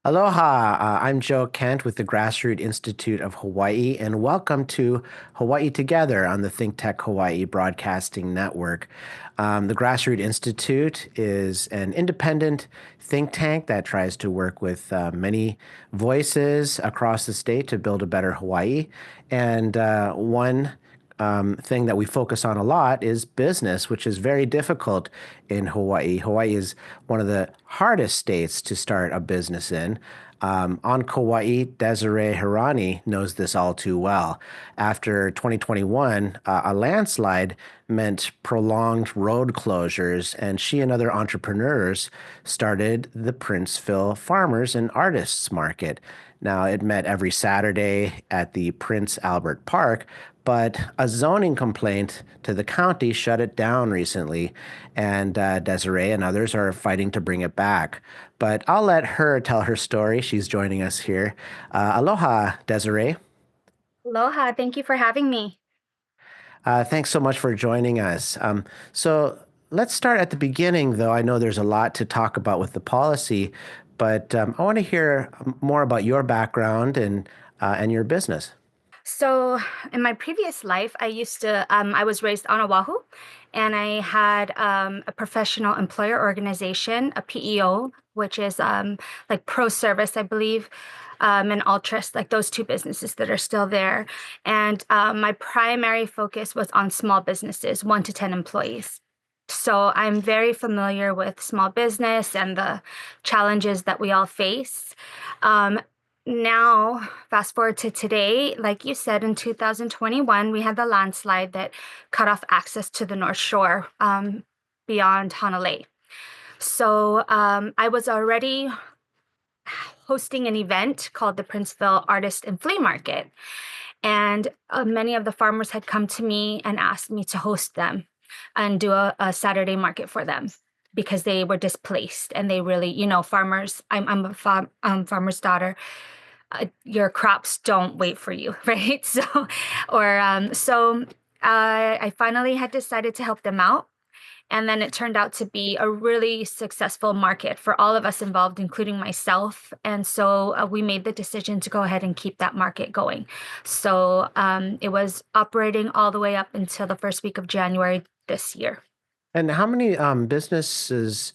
Aloha, I'm Joe Kent with the Grassroot Institute of Hawaii, and welcome to Hawaii Together on the ThinkTech Hawaii Broadcasting Network. The Grassroot Institute is an independent think tank that tries to work with many voices across the state to build a better Hawaii. And one thing that we focus on a lot is business, which is very difficult in Hawaii. Hawaii is one of the hardest states to start a business in. On Kauai, Desirea Hirani knows this all too well. After 2021, a landslide meant prolonged road closures, and she and other entrepreneurs started the Princeville Farmers and Artists Market. Now, it met every Saturday at the Prince Albert Park, but a zoning complaint to the county shut it down recently, and Desiree and others are fighting to bring it back. But I'll let her tell her story. She's joining us here. Aloha, Desiree. Aloha, thank you for having me. Thanks so much for joining us. So let's start at the beginning, though. I know there's a lot to talk about with the policy, but I want to hear more about your background and your business. So, in my previous life, I was raised on Oahu, and I had a professional employer organization, a PEO, which is like pro service, I believe, and Altruist, like those two businesses that are still there. And my primary focus was on small businesses, 1 to 10 employees. So I'm very familiar with small business and the challenges that we all face. Um, Now, fast forward to today, like you said, in 2021, we had the landslide that cut off access to the North Shore beyond Honolulu. So I was already hosting an event called the Princeville Artist and Flea Market. And many of the farmers had come to me and asked me to host them and do a Saturday market for them because they were displaced and they really, farmers, I'm a farmer's daughter. Your crops don't wait for you, right? I finally had decided to help them out. And then it turned out to be a really successful market for all of us involved, including myself. And so we made the decision to go ahead and keep that market going. So it was operating all the way up until the first week of January this year. And how many businesses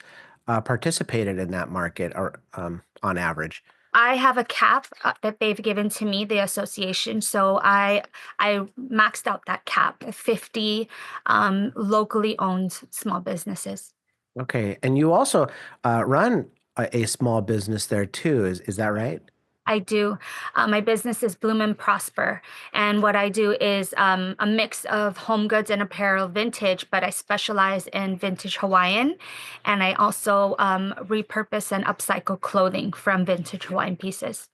participated in that market or on average? I have a cap that they've given to me, the association. So I maxed out that cap at 50 locally owned small businesses. Okay. And you also run a small business there too. Is that right? I do. My business is Bloom and Prosper. And what I do is a mix of home goods and apparel vintage, but I specialize in vintage Hawaiian. And I also repurpose and upcycle clothing from vintage Hawaiian pieces.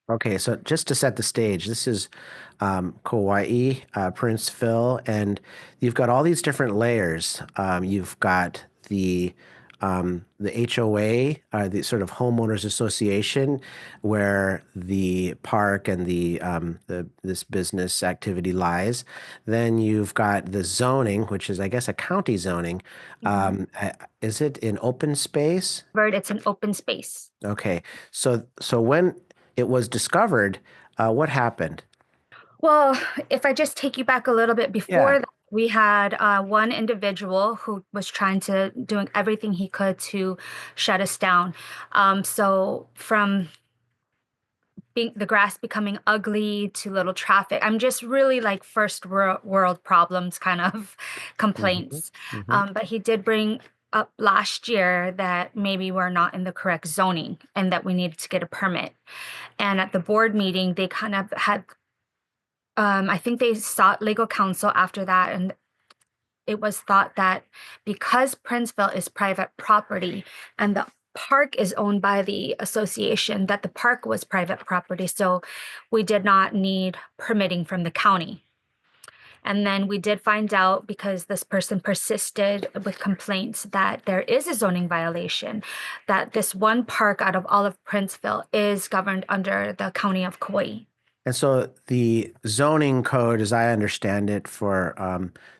Okay. So just to set the stage, this is Kauai, Princeville, and you've got all these different layers. You've got the HOA, the sort of homeowners association, where the park and the this business activity lies. Then you've got the zoning, which is, I guess, a county zoning. Mhm. Is it in open space? Bird, it's an open space. Okay, so when it was discovered, what happened? Well, if I just take you back a little bit Yeah. before that, we had one individual who was trying to doing everything he could to shut us down. So from being the grass becoming ugly to little traffic, I'm just really like world problems kind of Hmm. complaints. Hmm. But he did bring up last year that maybe we're not in the correct zoning and that we needed to get a permit. And at the board meeting, they kind of had I think they sought legal counsel after that, and it was thought that because Princeville is private property and the park is owned by the association, that the park was private property. So we did not need permitting from the county. And then we did find out because this person persisted with complaints that there is a zoning violation, that this one park out of all of Princeville is governed under the county of Kauai. And so the zoning code, as I understand it, for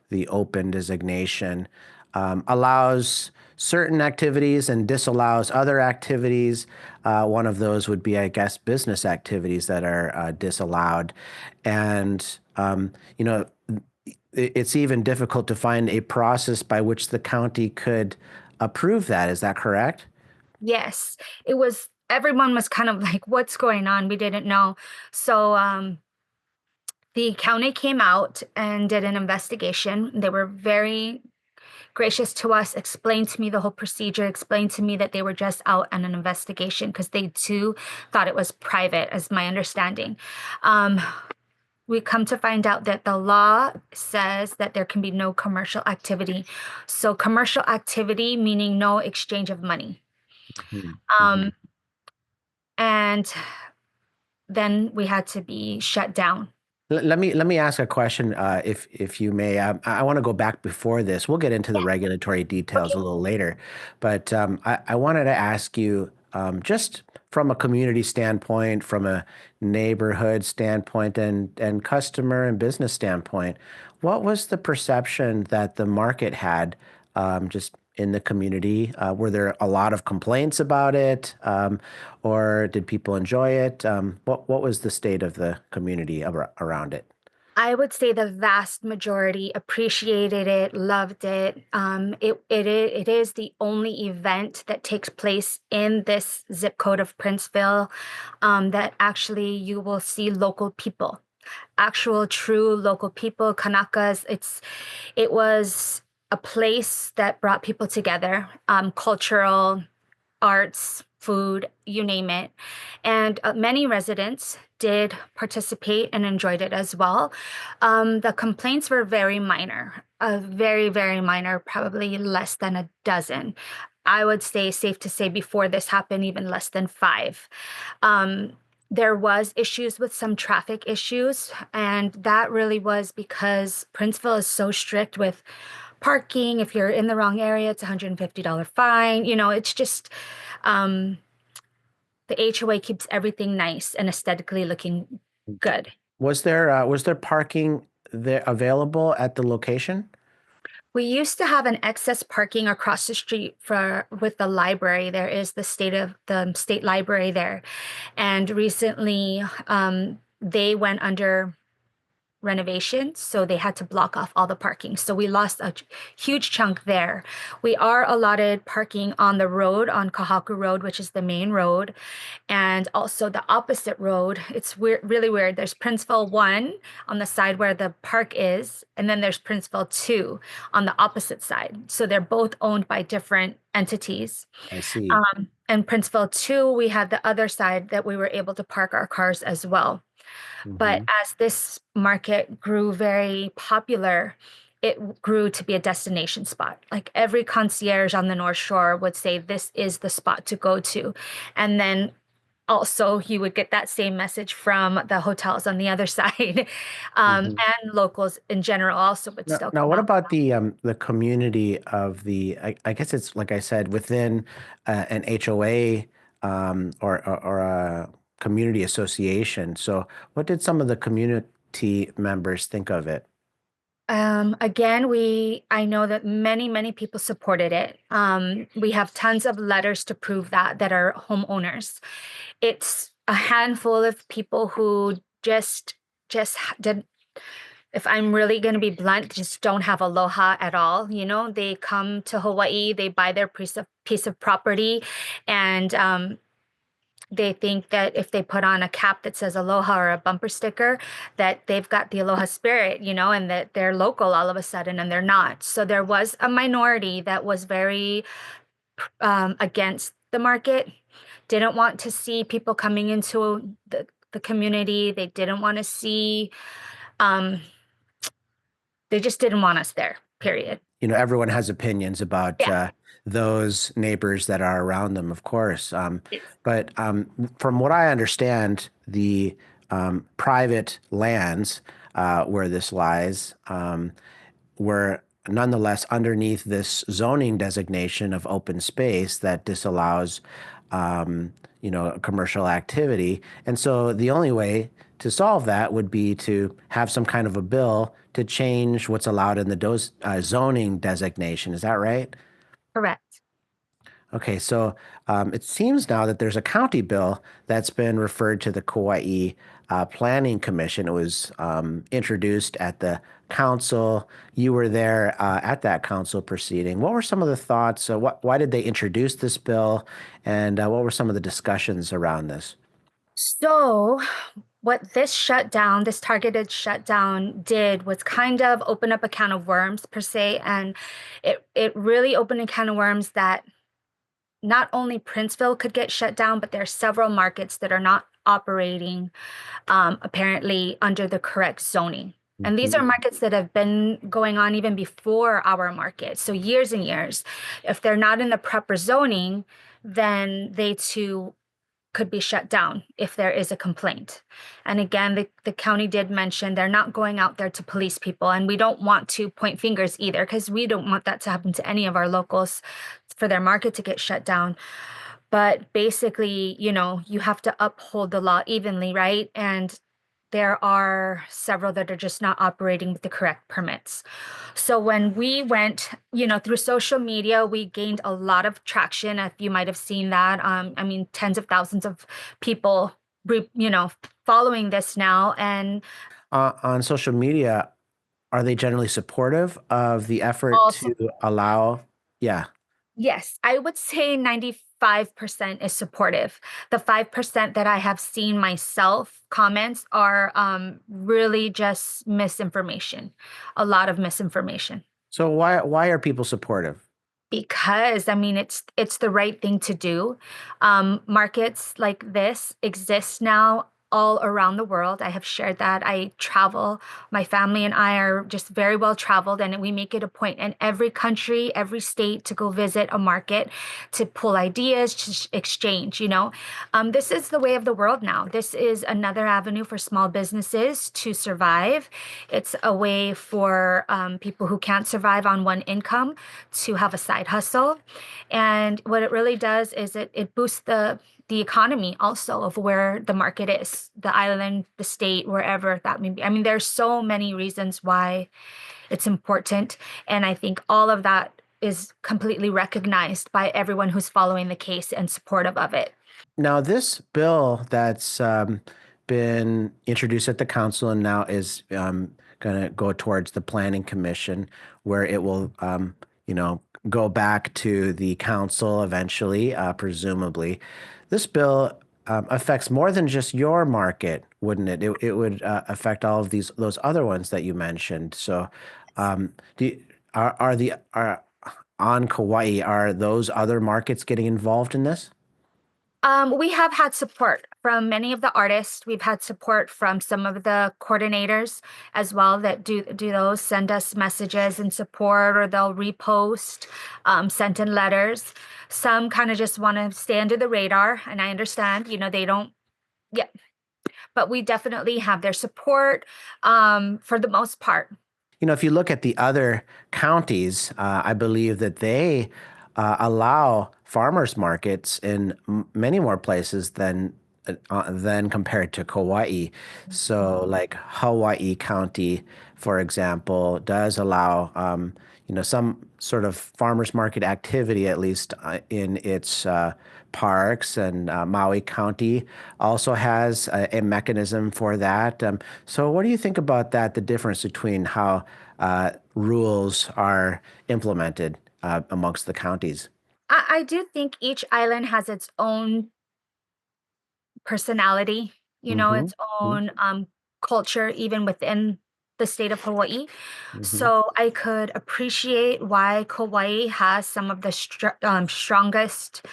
the open designation, allows certain activities and disallows other activities. One of those would be, I guess, business activities that are disallowed. And, it's even difficult to find a process by which the county could approve that. Is that correct? Yes, it was, everyone was kind of like, what's going on? We didn't know. So the county came out and did an investigation. They were very gracious to us, explained to me the whole procedure, explained to me that they were just out on an investigation because they too thought it was private, as my understanding. Um, we come to find out that the law says that there can be no commercial activity. So commercial activity meaning no exchange of money. Mhm. Um, and then we had to be shut down. Let me ask a question, if you may. I want to go back before this. We'll get into the regulatory details Okay. a little later, but I wanted to ask you, just from a community standpoint, from a neighborhood standpoint, and customer and business standpoint, what was the perception that the market had, just in the community? Were there a lot of complaints about it, or did people enjoy it? What was the state of the community around it? I would say the vast majority appreciated it, loved it. It is the only event that takes place in this zip code of Princeville, that actually you will see local people, actual true local people, Kanakas. It was a place that brought people together, cultural, arts, food, you name it. And many residents did participate and enjoyed it as well. The complaints were very minor, very, very minor, probably less than a dozen. I would say, safe to say, before this happened, even less than five. Um, there was issues with some traffic issues, and that really was because Princeville is so strict with parking. If you're in the wrong area, it's $150 fine. It's just um, the HOA keeps everything nice and aesthetically looking good. Was there parking there available at the location? We used to have an excess parking across the street for with the library. There is the state library there, and recently they went under renovation, so they had to block off all the parking. So we lost a huge chunk there. We are allotted parking on the road, on Kahaku Road, which is the main road, and also the opposite road. It's weird, really weird. There's Princeville 1 on the side where the park is, and then there's Princeville 2 on the opposite side. So they're both owned by different entities. I see. And Princeville 2, we had the other side that we were able to park our cars as well. But Hmm. as this market grew very popular, it grew to be a destination spot. Like every concierge on the North Shore would say, this is the spot to go to. And then also, you would get that same message from the hotels on the other side. And locals in general also would Now, still now, come what out. about the community of I guess it's like I said, within an HOA, or a community association. So, what did some of the community members think of it? Again, I know that many, many people supported it. We have tons of letters to prove that are homeowners. It's a handful of people who just did, if I'm really going to be blunt, just don't have aloha at all. They come to Hawaii, they buy their piece of property, and they think that if they put on a cap that says aloha or a bumper sticker, that they've got the aloha spirit, and that they're local all of a sudden, and they're not. So there was a minority that was very against the market, didn't want to see people coming into the community. They didn't want to see, um, they just didn't want us there, period. Everyone has opinions about Yeah. those neighbors that are around them, of course. But from what I understand, the private lands where this lies were nonetheless underneath this zoning designation of open space that disallows, um, commercial activity. And so the only way to solve that would be to have some kind of a bill to change what's allowed in the zoning designation. Is that right? Correct. Okay, so it seems now that there's a county bill that's been referred to the Kauai Planning Commission. It was introduced at the council. You were there at that council proceeding. What were some of the thoughts? Why did they introduce this bill? And what were some of the discussions around this? So, what this shutdown, this targeted shutdown did was kind of open up a can of worms per se, and it really opened a can of worms that not only Princeville could get shut down, but there are several markets that are not operating apparently under the correct zoning. And these are Mhm. markets that have been going on even before our market. So years and years. If they're not in the proper zoning, then they too could be shut down if there is a complaint. And again, the county did mention they're not going out there to police people. And we don't want to point fingers either, because we don't want that to happen to any of our locals for their market to get shut down. But basically, you have to uphold the law evenly, right? And there are several that are just not operating with the correct permits. So when we went, through social media, we gained a lot of traction. If you might have seen that, I mean, tens of thousands of people, following this now. And On social media, are they generally supportive of the effort also, to allow? Yeah. yes, I would say 95% is supportive. The 5% that I have seen myself comments are really just misinformation, a lot of misinformation. So why are people supportive? Because I mean it's the right thing to do. Markets like this exist now all around the world. I have shared that. I travel. My family and I are just very well traveled, and we make it a point in every country, every state to go visit a market, to pull ideas, to exchange. This is the way of the world now. This is another avenue for small businesses to survive. It's a way for people who can't survive on one income to have a side hustle. And what it really does is it boosts the economy also of where the market is, the island, the state, wherever that may be. I mean, there's so many reasons why it's important. And I think all of that is completely recognized by everyone who's following the case and supportive of it. Now, this bill that's been introduced at the council and now is going to go towards the planning commission, where it will, go back to the council eventually, presumably. This bill affects more than just your market, wouldn't it? It would affect all of those other ones that you mentioned. So, do you, are on Kauai, are those other markets getting involved in this? We have had support from many of the artists. We've had support from some of the coordinators as well that do those send us messages and support, or they'll repost, sent in letters. Some kind of just want to stay under the radar, and I understand, they don't. Yeah, but we definitely have their support for the most part. If you look at the other counties, I believe that they allow farmers markets in many more places than compared to Kauai. So, like Hawaii County, for example, does allow some sort of farmers market activity, at least in its parks, and Maui County also has a mechanism for that. So, what do you think about that? The difference between how rules are implemented amongst the counties? I do think each island has its own personality, Hmm. its own culture, even within the state of Hawaii. Hmm. So I could appreciate why Kauai has some of the strongest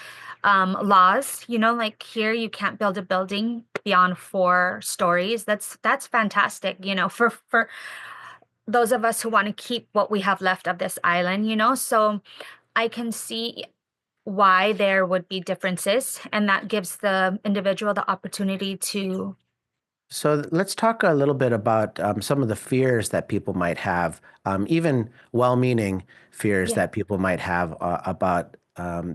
laws. Like here, you can't build a building beyond 4 stories. That's fantastic. For those of us who want to keep what we have left of this island. So I can see why there would be differences, and that gives the individual the opportunity to, So let's talk a little bit about some of the fears that people might have, even well-meaning fears yeah. that people might have about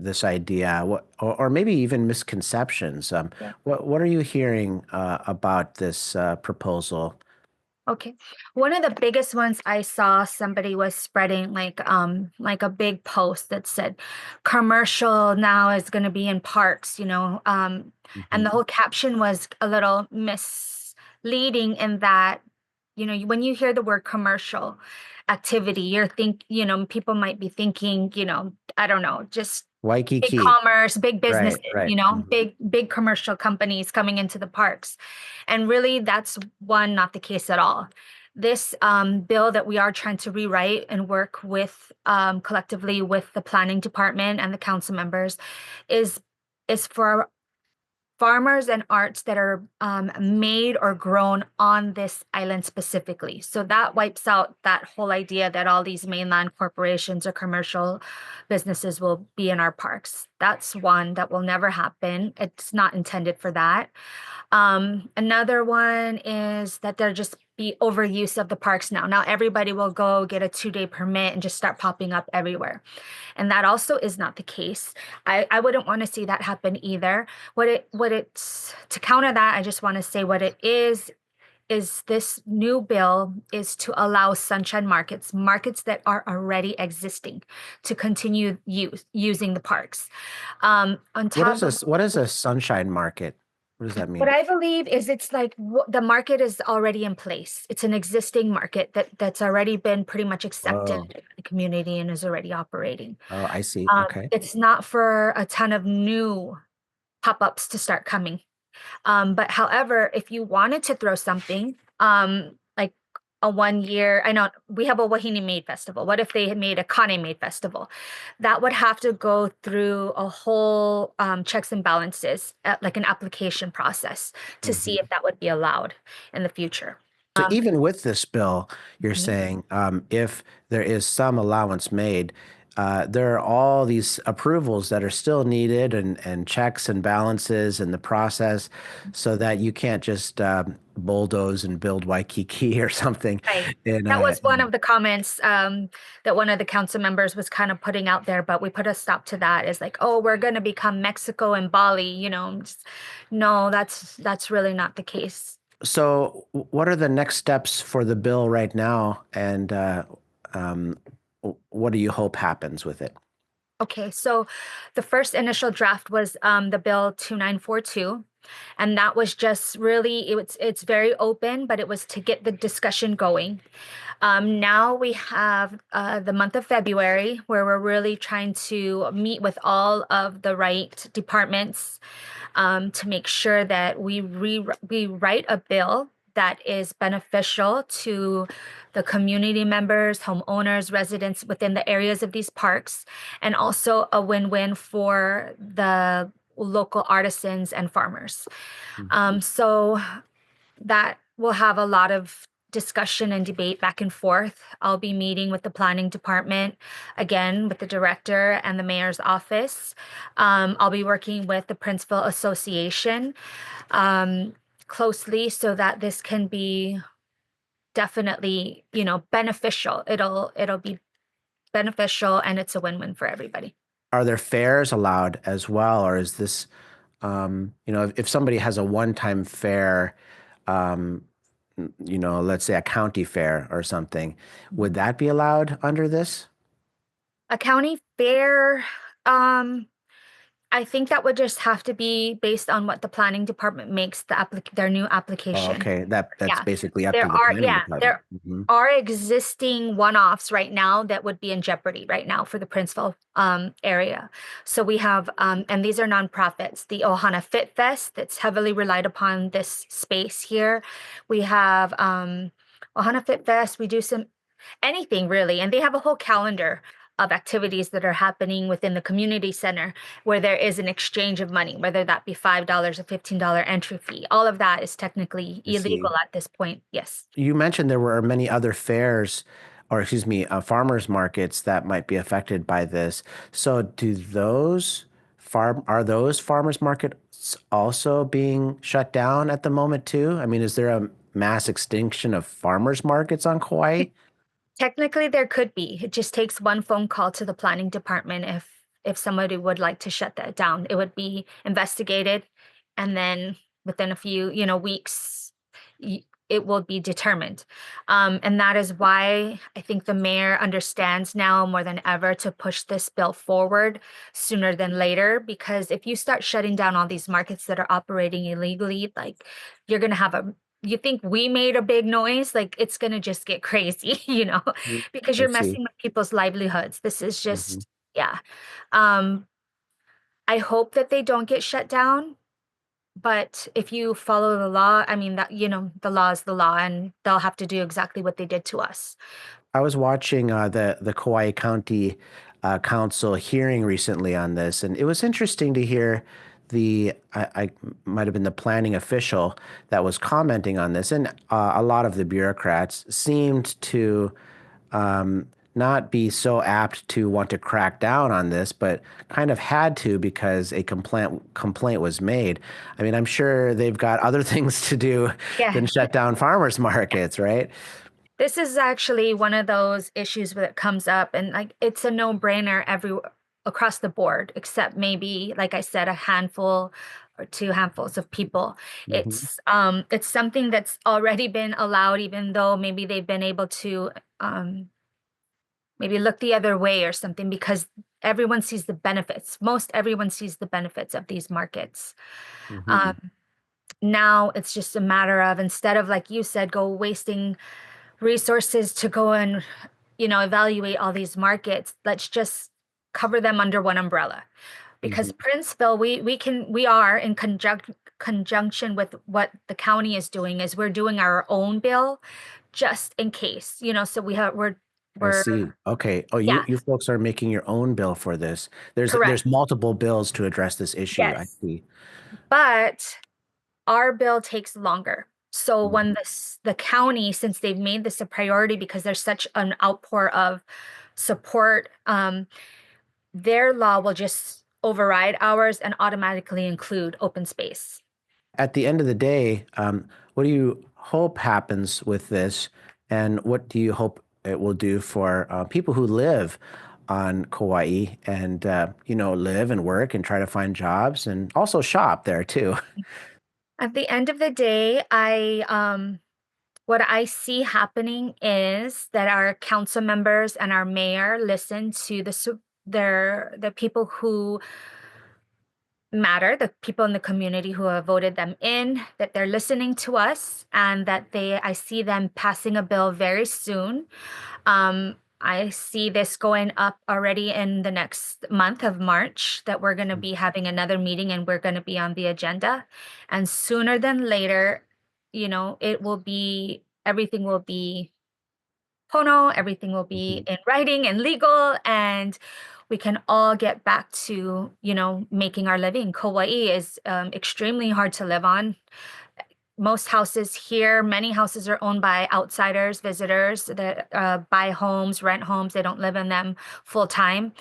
this idea, or maybe even misconceptions. Yeah. What are you hearing about this proposal? Okay. One of the biggest ones I saw somebody was spreading like a big post that said commercial now is going to be in parks, and the Mhm. whole caption was a little misleading in that, when you hear the word commercial activity, people might be thinking, I don't know, just big Waikiki. commerce, big businesses, Right, right. Mhm. big commercial companies coming into the parks. And really, that's not the case at all. This bill that we are trying to rewrite and work with collectively with the planning department and the council members is for farmers and arts that are made or grown on this island specifically. So that wipes out that whole idea that all these mainland corporations or commercial businesses will be in our parks. That's one that will never happen. It's not intended for that. Another one is that there just be overuse of the parks now. Now everybody will go get a 2-day permit and just start popping up everywhere. And that also is not the case. I wouldn't want to see that happen either. What it's to counter that, I just want to say what it is this new bill is to allow sunshine markets that are already existing to continue using the parks. On top of What is a sunshine market? What does that what mean? I believe is it's like the market is already in place. It's an existing market that's already been pretty much accepted Oh, in the community and is already operating. oh, I see. Okay. It's not for a ton of new pop-ups to start coming. But however, if you wanted to throw something, like a 1 year, I know we have a Wahine Maid Festival. What if they had made a Kane Maid Festival? That would have to go through a whole checks and balances, like an application process to see if Mhm. that would be allowed in the future. So Um, even with this bill, you're mhm. saying if there is some allowance made, there are all these approvals that are still needed and checks and balances in the process so that you can't just bulldoze and build Waikiki or something. Right. And That was one of the comments that one of the council members was kind of putting out there, but we put a stop to that. Is like, oh, we're going to become Mexico and Bali, no, that's really not the case. so what are the next steps for the bill right now? And um, what do you hope happens with it? Okay, so the first initial draft was the bill 2942, and that was just really it's very open, but it was to get the discussion going. Now we have the month of February where we're really trying to meet with all of the right departments to make sure that we write a bill that is beneficial to the community members, homeowners, residents within the areas of these parks, and also a win-win for the local artisans and farmers. So that will have a lot of discussion and debate back and forth. I'll be meeting with the planning department, again, with the director and the mayor's office. I'll be working with the Princeville Association um, closely so that this can be definitely, beneficial. It'll be beneficial and it's a win-win for everybody. Are there fairs allowed as well, or is this, if somebody has a one-time fair, um, let's say a county fair or something, would that be allowed under this? A county fair, um, I think that would just have to be based on what the planning department makes their new Oh, application. okay, that's Yeah. basically up to the planning department. There Hmm. are existing one-offs right now that would be in jeopardy right now for the Princeville area. So we have and these are nonprofits, the Ohana Fit Fest that's heavily relied upon this space here. We have Ohana Fit Fest, we do some anything really, and they have a whole calendar of activities that are happening within the community center where there is an exchange of money, whether that be $5 or $15 entry fee. All of that is technically I see. illegal at this point. Yes. You mentioned there were many other fairs. or excuse me, farmers markets that might be affected by this. So do those are those farmers markets also being shut down at the moment too? I mean, is there a mass extinction of farmers markets on Kauai? Technically, there could be. It just takes one phone call to the planning department if somebody would like to shut that down. It would be investigated, and then within a few, weeks, it will be determined. And that is why I think the mayor understands now more than ever to push this bill forward sooner than later. Because if you start shutting down all these markets that are operating illegally, like you're gonna have a you think we made a big noise, like it's gonna just get crazy, Mhm. because I you're see. messing with people's livelihoods. This is Mhm. just, yeah. Um, I hope that they don't get shut down, but if you follow the law, I mean that, the law is the law and they'll have to do exactly what they did to us. I was watching the Kauai County Council hearing recently on this, and it was interesting to hear I might have been the planning official that was commenting on this, and a lot of the bureaucrats seemed to not be so apt to want to crack down on this, but kind of had to because a complaint was made. I mean, I'm sure they've got other things to do Yeah. than shut down farmers markets, right? This is actually one of those issues that comes up and like it's a no-brainer across the board, except maybe, like I said, a handful or two handfuls of people. Hmm. It's something that's already been allowed, even though maybe they've been able to maybe look the other way or something because everyone sees the benefits. Most everyone sees the benefits of these markets. Hmm. Um, Now it's just a matter of instead of like you said, go wasting resources to go and evaluate all these markets. Let's just cover them under one umbrella. Because Hmm. Princeville, we are in conjunction with what the county is doing is we're doing our own bill just in case, so I we're see. Okay. Oh, you yeah, you folks are making your own bill for this. There's correct. multiple bills to address this issue. I Yes. see. But our bill takes longer. So when Mhm. the county, since they've made this a priority because there's such an outpour of support, their law will just override ours and automatically include open space. At the end of the day, what do you hope happens with this, and what do you hope it will do for people who live on Kauai and live and work and try to find jobs and also shop there too? At the end of the day, what I see happening is that our council members and our mayor listen to the people who matter, the people in the community who have voted them in, that they're listening to us, and that I see them passing a bill very soon. I see this going up already in the next month of March, that we're going to be having another meeting and we're going to be on the agenda. And sooner than later, everything will be Pono, everything will be Mhm. in writing and legal, and we can all get back to, making our living. Kauai is extremely hard to live on. Most houses here, many houses are owned by outsiders, visitors that buy homes, rent homes. They don't live in them full time.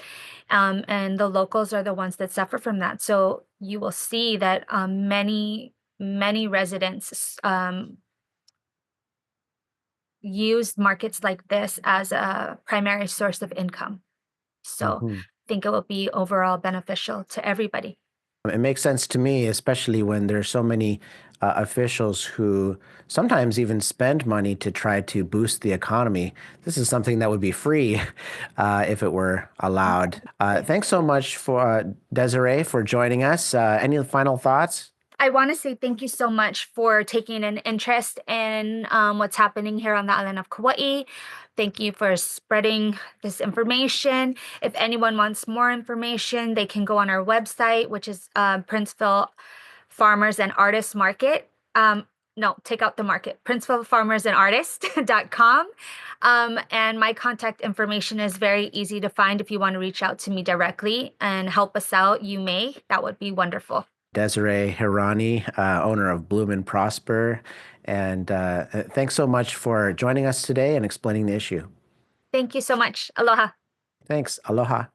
And the locals are the ones that suffer from that. So you will see that many residents use markets like this as a primary source of income. So Mhm. I think it will be overall beneficial to everybody. It makes sense to me, especially when there's so many officials who sometimes even spend money to try to boost the economy. This is something that would be free if it were allowed. Thanks so much for Desiree for joining us. Any final thoughts? I want to say thank you so much for taking an interest in what's happening here on the island of Kauai. Thank you for spreading this information. If anyone wants more information, they can go on our website, which is Princeville Farmers and Artists Market. No, take out the market, Princeville Farmers and Artists.com. And my contact information is very easy to find. If you want to reach out to me directly and help us out, you may. That would be wonderful. Desirea Hirani, owner of Bloom and Prosper. And thanks so much for joining us today and explaining the issue. Thank you so much. Aloha. Thanks. Aloha.